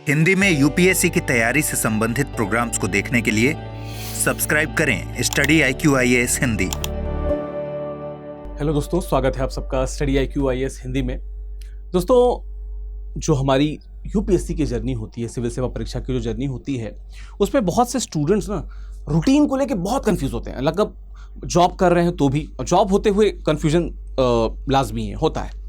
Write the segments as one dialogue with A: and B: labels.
A: हिंदी में यूपीएससी की तैयारी से संबंधित प्रोग्राम्स को देखने के लिए सब्सक्राइब करें study IQ IAS Hindi.
B: Hello दोस्तों, स्वागत है आप सबका स्टडी IQ IAS हिंदी में। दोस्तों, जो हमारी यूपीएससी की जर्नी होती है, सिविल सेवा परीक्षा की जो जर्नी होती है, उसमें बहुत से स्टूडेंट्स ना रूटीन को लेके बहुत कंफ्यूज होते हैं। लगभग जॉब कर रहे हैं तो भी, और जॉब होते हुए कंफ्यूजन लाजमी है, होता है।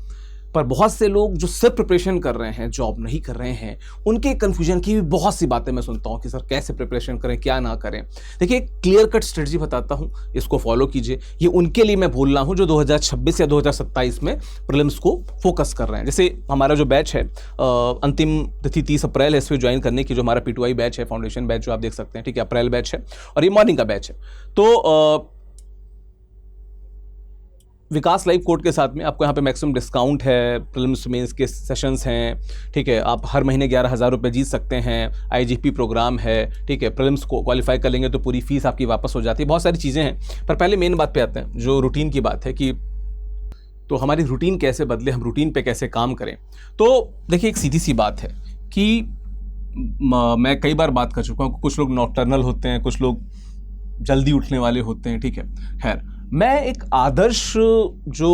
B: पर बहुत से लोग जो सिर्फ प्रिपरेशन कर रहे हैं, जॉब नहीं कर रहे हैं, उनके कंफ्यूजन की भी बहुत सी बातें मैं सुनता हूं कि सर कैसे प्रिपरेशन करें, क्या ना करें। देखिए, एक क्लियर कट स्ट्रेटजी बताता हूं, इसको फॉलो कीजिए। ये उनके लिए मैं बोल रहा हूं जो 2026 या 2027 में प्रीलिम्स को फोकस कर रहे हैं। जैसे हमारा जो बैच है, अंतिम तिथि 30 अप्रैल है इसमें ज्वाइन करने की, जो हमारा P2I बैच है, फाउंडेशन बैच जो आप देख सकते हैं, ठीक है, अप्रैल बैच है और ये मॉर्निंग का बैच है। तो विकास लाइव कोड के साथ में आपको यहाँ पे मैक्सिमम डिस्काउंट है, प्रीलिम्स मेंस के सेशंस हैं, ठीक है। आप हर महीने 11,000 रुपये जीत सकते हैं, IGP प्रोग्राम है, ठीक है। प्रीलिम्स को क्वालिफाई कर लेंगे तो पूरी फीस आपकी वापस हो जाती है, बहुत सारी चीज़ें हैं। पर पहले मेन बात पे आते हैं, जो रूटीन की बात है कि तो हमारी रूटीन कैसे बदले, हम रूटीन पे कैसे काम करें। तो देखिए, एक सीधी सी बात है कि मैं कई बार बात कर चुका हूँ, कुछ लोग नॉकटर्नल होते हैं, कुछ लोग जल्दी उठने वाले होते हैं, ठीक है। खैर, मैं एक आदर्श जो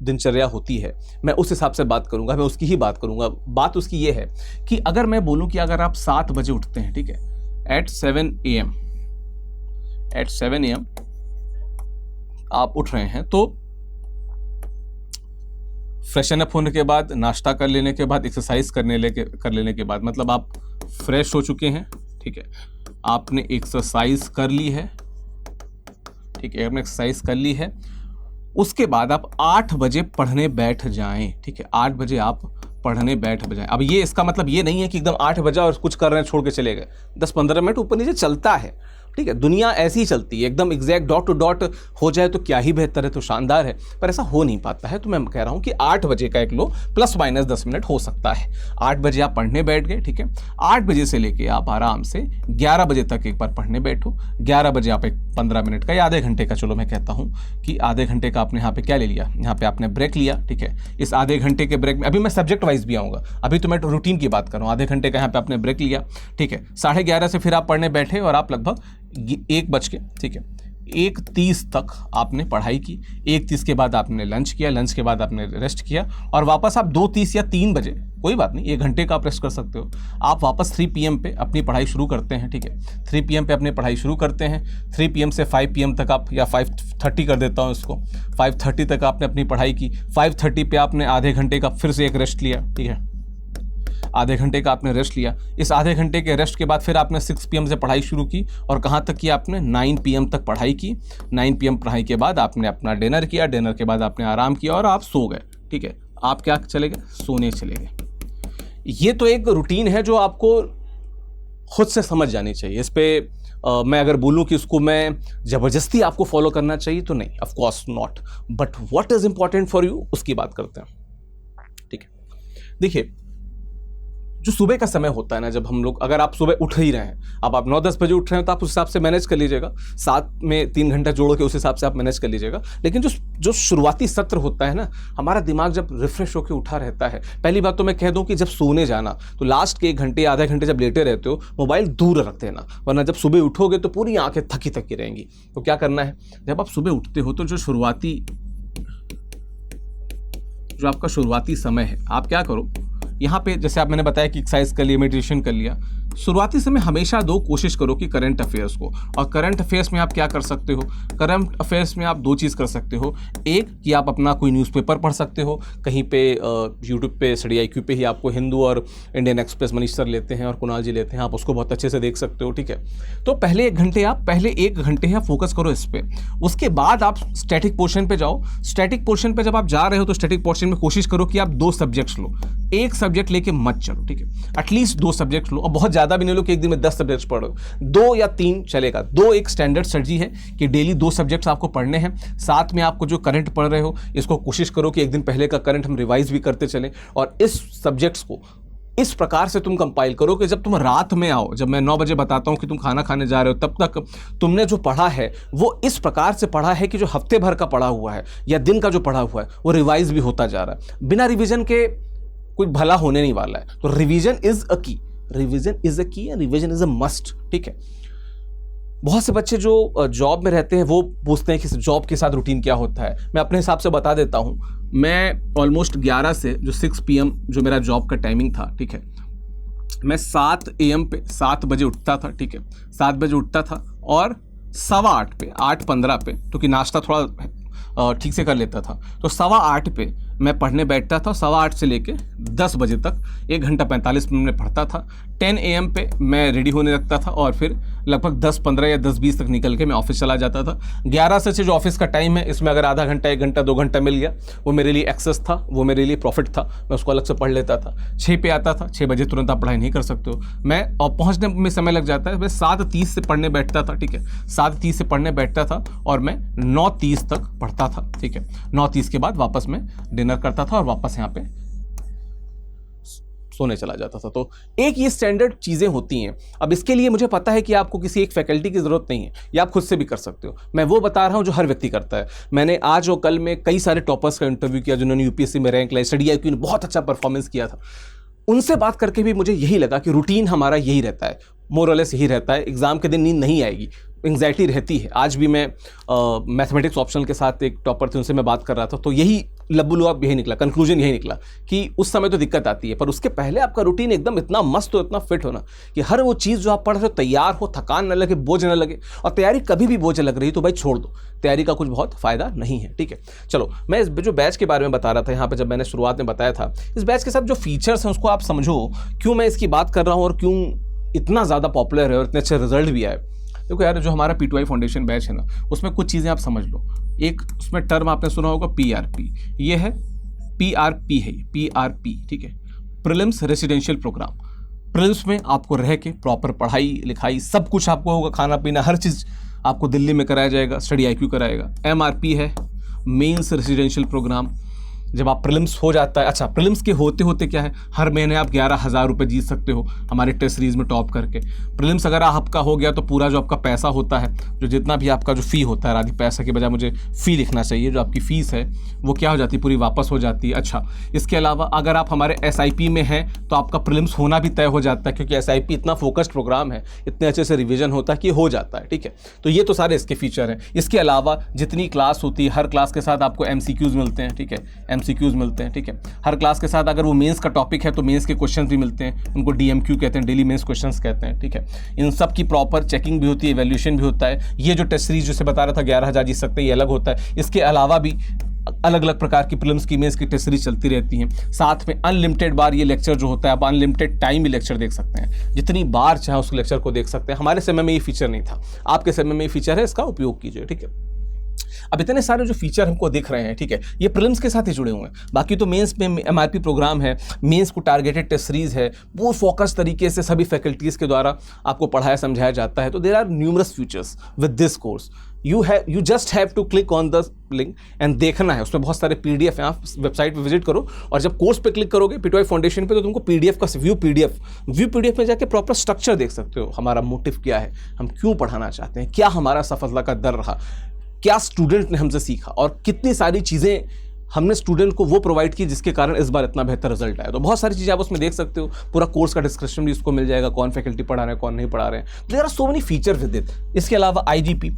B: दिनचर्या होती है, मैं उस हिसाब से बात करूंगा, मैं उसकी ही बात करूंगा। बात उसकी ये है कि अगर मैं बोलूं कि अगर आप 7 बजे उठते हैं, ठीक है, एट 7 AM आप उठ रहे हैं, तो फ्रेशन अप होने के बाद, नाश्ता कर लेने के बाद, एक्सरसाइज कर लेने के बाद, मतलब आप फ्रेश हो चुके हैं, ठीक है, आपने एक्सरसाइज कर ली है, ठीक है, आपने एक्सरसाइज कर ली है। उसके बाद आप 8 बजे पढ़ने बैठ जाएं, ठीक है, 8 बजे आप पढ़ने बैठ जाएं। अब ये इसका मतलब ये नहीं है कि एकदम 8 बजे और कुछ कर रहे हैं छोड़ के चले गए। 10-15 मिनट ऊपर नीचे चलता है, ठीक है, दुनिया ऐसी ही चलती है, एकदम एग्जैक्ट डॉट टू डॉट हो जाए तो क्या ही बेहतर है, तो शानदार है, पर ऐसा हो नहीं पाता है। तो मैं कह रहा हूं कि 8 बजे का एक लो ±10 मिनट हो सकता है। 8 बजे आप पढ़ने बैठ गए, ठीक है। 8 बजे से लेके आप आराम से 11 बजे तक एक बार पढ़ने बैठो। 11 बजे आप एक 15 मिनट का या आधे घंटे का, चलो मैं कहता हूं कि आधे घंटे का आपने यहाँ पे क्या ले लिया, यहाँ पे आपने ब्रेक लिया, ठीक है। इस आधे घंटे के ब्रेक में अभी मैं सब्जेक्ट वाइज भी आऊँगा, अभी तो मैं रूटीन की बात कर रहा हूँ। आधे घंटे का यहाँ पे आपने ब्रेक लिया, ठीक है। 11:30 से फिर आप पढ़ने बैठे और आप लगभग 1 बज के, ठीक है, 1:30 तक आपने पढ़ाई की। 1:30 के बाद आपने लंच किया, लंच के बाद आपने रेस्ट किया और वापस आप 2:30 या 3 बजे, कोई बात नहीं, 1 घंटे का आप रेस्ट कर सकते हो, आप वापस 3 PM पे अपनी पढ़ाई शुरू करते हैं, ठीक है। 3 PM पे अपनी पढ़ाई शुरू करते हैं। 3 PM से 5 PM तक आप, या 5:30 कर देता हूँ इसको, 5:30 तक आपने अपनी पढ़ाई की। 5:30 पे आपने आधे घंटे का फिर से एक रेस्ट लिया, ठीक है, आधे घंटे का आपने रेस्ट लिया। इस आधे घंटे के रेस्ट के बाद फिर आपने 6 PM से पढ़ाई शुरू की और कहाँ तक की आपने 9 PM तक पढ़ाई की। 9 PM पढ़ाई के बाद आपने अपना डिनर किया, डिनर के बाद आपने आराम किया और आप सो गए, ठीक है। आप क्या चले गए, सोने चले गए। ये तो एक रूटीन है जो आपको खुद से समझ जानी चाहिए। इस पर मैं अगर बोलूँ कि इसको मैं ज़बरदस्ती आपको फॉलो करना चाहिए तो नहीं, of course not, but what is important for you उसकी बात करते हैं, ठीक है। देखिए, जो सुबह का समय होता है ना, जब हम लोग, अगर आप सुबह उठ ही रहे हैं, अब आप 9-10 बजे उठ रहे हैं तो आप उस हिसाब से मैनेज कर लीजिएगा, साथ में 3 घंटा जोड़ के उस हिसाब से आप मैनेज कर लीजिएगा। लेकिन जो शुरुआती सत्र होता है ना, हमारा दिमाग जब रिफ्रेश होकर उठा रहता है, पहली बात तो मैं कह दूं कि जब सोने जाना तो लास्ट के 1 घंटे आधे घंटे जब लेटे रहते हो, मोबाइल दूर रख देना, वरना जब सुबह उठोगे तो पूरी आंखें थकी थकी रहेंगी। तो क्या करना है, जब आप सुबह उठते हो तो जो आपका शुरुआती समय है, आप क्या करो, यहाँ पे जैसे आप, मैंने बताया कि एक्सरसाइज कर लिया, मेडिटेशन कर लिया। शुरुआती समय हमेशा कोशिश करो कि करंट अफेयर्स को, और करंट अफेयर्स में आप क्या कर सकते हो, करंट अफेयर्स में आप 2 चीज़ कर सकते हो। एक कि आप अपना कोई न्यूज़पेपर पढ़ सकते हो, कहीं पे यूट्यूब पे स्टडी IQ पे ही आपको हिंदू और इंडियन एक्सप्रेस मनीष सर लेते हैं और कुणाल जी लेते हैं, आप उसको बहुत अच्छे से देख सकते हो, ठीक है। तो पहले 1 घंटे आप फोकस करो इस पर। उसके बाद आप स्टैटिक पोर्शन पे जाओ। स्टैटिक पोर्शन पे जब आप जा रहे हो तो स्टैटिक पोर्शन में कोशिश करो कि आप 2 सब्जेक्ट्स लो, एक सब्जेक्ट लेके मत चलो, ठीक है। एटलीस्ट 2 सब्जेक्ट लो, और बहुत ज़्यादा भी नहीं लो कि एक दिन में 10 सब्जेक्ट्स पढ़ो, 2 या 3 चलेगा। 2 एक स्टैंडर्ड स्ट्रेटजी है कि डेली 2 सब्जेक्ट्स आपको पढ़ने हैं। साथ में आपको जो करंट पढ़ रहे हो, इसको कोशिश करो कि एक दिन पहले का करंट हम रिवाइज भी करते चलें, और इस सब्जेक्ट्स को इस प्रकार से तुम कंपाइल करो कि जब तुम रात में आओ, जब मैं 9 बजे बताता हूं कि तुम खाना खाने जा रहे हो, तब तक तुमने जो पढ़ा है वो इस प्रकार से पढ़ा है कि जो हफ्ते भर का पढ़ा हुआ है या दिन का जो पढ़ा हुआ है वो रिवाइज भी होता जा रहा है। बिना रिवीजन के कोई भला होने नहीं वाला है। तो रिवीजन इज अ की, रिवीजन इज अ की and revision is a must, ठीक है। बहुत से बच्चे जो जॉब में रहते हैं वो पूछते हैं कि जॉब के साथ रूटीन क्या होता है। मैं अपने हिसाब से बता देता हूँ। मैं ऑलमोस्ट 11 से जो 6 PM जो मेरा जॉब का टाइमिंग था, ठीक है, मैं 7 AM पे 7 बजे उठता था, ठीक है, 7 बजे उठता था और 8:15 पे 8:15 पे, क्योंकि नाश्ता थोड़ा ठीक से कर लेता था, तो 8:15 पे मैं पढ़ने बैठता था। 8:15 से लेके 10 बजे तक 1 घंटा 45 मिनट में पढ़ता था। 10 AM पे मैं रेडी होने लगता था और फिर लगभग 10:15 या 10:20 तक निकल के मैं ऑफिस चला जाता था। 11 से जो ऑफिस का टाइम है, इसमें अगर आधा घंटा 1 घंटा 2 घंटा मिल गया, वो मेरे लिए एक्सेस था, वो मेरे लिए प्रॉफिट था, मैं उसको अलग से पढ़ लेता था। 6 पे आता था, 6 बजे तुरंत आप पढ़ाई नहीं कर सकते हो, मैं और पहुँचने में समय लग जाता है। मैं 7:30 से पढ़ने बैठता था, ठीक है, 7:30 से पढ़ने बैठता था और मैं 9:30 तक पढ़ता था, ठीक है। 9:30 के बाद वापस मैं डिनर करता था और वापस यहाँ पे सोने चला जाता था। तो एक ये स्टैंडर्ड चीज़ें होती हैं। अब इसके लिए मुझे पता है कि आपको किसी एक फैकल्टी की ज़रूरत नहीं है, या आप खुद से भी कर सकते हो। मैं वो बता रहा हूँ जो हर व्यक्ति करता है। मैंने आज और कल में कई सारे टॉपर्स का इंटरव्यू किया जिन्होंने यूपीएससी में रैंक लाई, स्टडी IQ ने बहुत अच्छा परफॉर्मेंस किया था। उनसे बात करके भी मुझे यही लगा कि रूटीन हमारा यही रहता है, मोरलेस यही रहता है। एग्जाम के दिन नींद नहीं आएगी, एंग्जाइटी रहती है। आज भी मैं मैथमेटिक्स ऑप्शनल के साथ एक टॉपर थे, उनसे मैं बात कर रहा था, तो यही लबुलुआब यही निकला, कंक्लूजन यही निकला कि उस समय तो दिक्कत आती है, पर उसके पहले आपका रूटीन एकदम इतना मस्त हो, इतना फिट होना कि हर वो चीज़ जो आप पढ़ रहे हो तैयार हो, थकान न लगे, बोझ न लगे। और तैयारी कभी भी बोझ लग रही तो भाई छोड़ दो, तैयारी का कुछ बहुत फ़ायदा नहीं है, ठीक है। चलो, मैं इस जो बैच के बारे में बता रहा था यहाँ पर, जब मैंने शुरुआत में बताया था, इस बैच के साथ जो फीचर्स हैं उसको आप समझो, क्यों मैं इसकी बात कर रहा हूँ और क्यों इतना ज़्यादा पॉपुलर है और इतने अच्छे रिजल्ट भी आए। देखो यार, जो हमारा P2I फाउंडेशन बैच है ना, उसमें कुछ चीज़ें आप समझ लो। एक उसमें टर्म आपने सुना होगा PRP, ये है PRP है, PRP, ठीक है, प्रीलिम्स रेसिडेंशियल प्रोग्राम। प्रीलिम्स में आपको रह के प्रॉपर पढ़ाई लिखाई सब कुछ आपको होगा, खाना पीना हर चीज़ आपको दिल्ली में कराया जाएगा, स्टडी IQ कराएगा। MRP है मेंस रेसिडेंशियल प्रोग्राम। जब आप प्रीलिम्स हो जाता है, अच्छा प्रीलिम्स के होते होते क्या है, हर महीने आप 11,000 रुपये जीत सकते हो हमारे टेस्ट सीरीज में टॉप करके। प्रीलिम्स अगर आपका हो गया तो पूरा जो आपका पैसा होता है, जो जितना भी आपका जो फ़ी होता है, आधी पैसा के बजाय मुझे फ़ी लिखना चाहिए, जो आपकी फ़ीस है वो क्या हो जाती है, पूरी वापस हो जाती है। अच्छा, इसके अलावा अगर आप हमारे SIP में हैं तो आपका प्रीलिम्स होना भी तय हो जाता है, क्योंकि SIP इतना फोकस्ड प्रोग्राम है, इतने अच्छे से रिविजन होता है कि हो जाता है, ठीक है। तो ये तो सारे इसके फीचर हैं। इसके अलावा जितनी क्लास होती है, हर क्लास के साथ आपको MCQs मिलते हैं, ठीक है, MCQs मिलते हैं, ठीक है। हर क्लास के साथ अगर वो मेंस का टॉपिक है तो मेंस के क्वेश्चंस भी मिलते हैं, उनको DMQ कहते हैं, डेली मेंस क्वेश्चंस कहते हैं, ठीक है। इन सब की प्रॉपर चेकिंग भी होती है, इवैल्यूएशन भी होता है। ये जो टेस्ट सीरीज जैसे बता रहा था 11,000 जीत सकते हैं, ये अलग होता है। इसके अलावा भी अलग अलग प्रकार की प्रीलिम्स की मेंस की टेस्ट सीरीज चलती रहती हैं। साथ में अनलिमिटेड बार ये लेक्चर जो होता है, आप अनलिमिटेड टाइम भी लेक्चर देख सकते हैं, जितनी बार चाहे उस लेक्चर को देख सकते हैं। हमारे समय में ये फीचर नहीं था, आपके समय में ये फीचर है, इसका उपयोग कीजिए, ठीक है। अब इतने सारे जो फीचर हमको दिख रहे हैं, ठीक है, ये प्रीलिम्स के साथ ही जुड़े हुए हैं। बाकी तो मेंस में MRP प्रोग्राम है, मेंस को टारगेटेड टेस्ट सीरीज है, वो फोकस तरीके से सभी फैकल्टीज़ के द्वारा आपको पढ़ाया समझाया जाता है। तो there are numerous features with this course. You just have to click on the link and देखना है, उसमें बहुत सारे PDF हैं, आप वेबसाइट पे विजिट करो और जब कोर्स पे क्लिक करोगे P2I फाउंडेशन पे, तो तुमको PDF का व्यू PDF में जाके प्रॉपर स्ट्रक्चर देख सकते हो। हमारा मोटिव क्या है, हम क्यों पढ़ाना चाहते हैं, क्या हमारा सफलता का दर रहा, क्या स्टूडेंट ने हमसे सीखा और कितनी सारी चीज़ें हमने स्टूडेंट को वो प्रोवाइड की जिसके कारण इस बार इतना बेहतर रिजल्ट आया। तो बहुत सारी चीज़ें आप उसमें देख सकते हो। पूरा कोर्स का डिस्क्रिप्शन भी उसको मिल जाएगा, कौन फैकल्टी पढ़ा रहे हैं, कौन नहीं पढ़ा रहे हैं। There are so many feature with it. इसके अलावा IGP,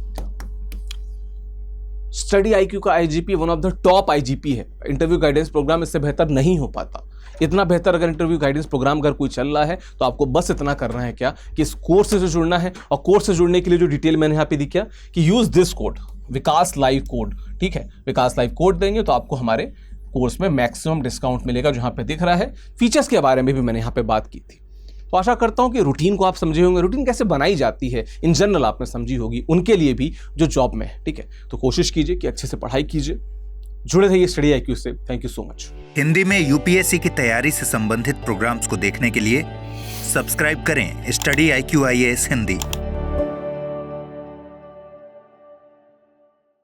B: स्टडी IQ का IGP one of the top IGP है। इंटरव्यू गाइडेंस प्रोग्राम इससे बेहतर नहीं हो पाता। इतना बेहतर अगर इंटरव्यू गाइडेंस प्रोग्राम अगर कोई चल रहा है तो आपको बस इतना करना है क्या कि इस कोर्स से जुड़ना है, और कोर्स से जुड़ने के लिए जो डिटेल मैंने यहाँ पे दी क्या कि use this code, Vikas live code, ठीक है। विकास लाइव कोड देंगे तो आपको हमारे कोर्स में मैक्सिमम डिस्काउंट मिलेगा, जो यहाँ पे दिख रहा है। फीचर्स के बारे में भी मैंने यहाँ पे बात की थी। तो आशा करता हूँ कि रूटीन को आप समझे होंगे, रूटीन कैसे बनाई जाती है इन जनरल आपने समझी होगी, उनके लिए भी जो जॉब में है, ठीक है। तो कोशिश कीजिए कि अच्छे से पढ़ाई कीजिए, जुड़े रहिए स्टडी IQ से। Thank you so much.
A: Hindi में UPSC की तैयारी से संबंधित प्रोग्राम्स को देखने के लिए सब्सक्राइब करें स्टडी IQ IAS हिंदी।